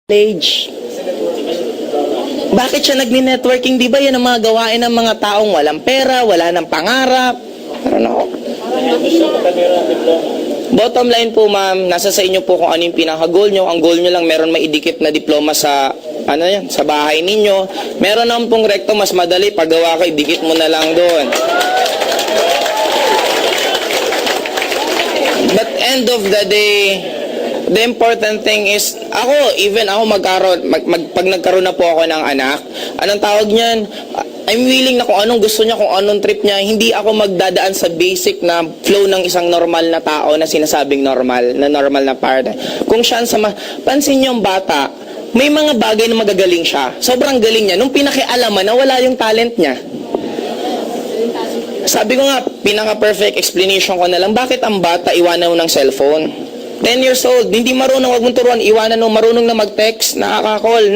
college. Bakit siya nagni-networking? Di ba yan ang mga gawain ng mga taong walang pera, wala ng pangarap? Pero no. Bottom line po ma'am, nasa sa inyo po kung ano yung pinaka-goal nyo. Ang goal nyo lang meron maidikit na diploma sa sa bahay ninyo. Meron naman pong recto, mas madali. Paggawa ka, idikit mo na lang doon. But end of the day, the important thing is, pag nagkaroon na po ako ng anak, anong tawag niyan? I'm willing na kung anong gusto niya, kung anong trip niya, hindi ako magdadaan sa basic na flow ng isang normal na tao na sinasabing normal na paradigm. Kung siya pansin niyo yung bata, may mga bagay na magagaling siya. Sobrang galing niya. Nung pinakialaman na wala yung talent niya. Sabi ko nga, pinaka-perfect explanation ko na lang, bakit ang bata iwanan mo ng cellphone? 10 years old, hindi marunong, wag mong turuan, iwanan mo, marunong na mag-text, nakaka-call,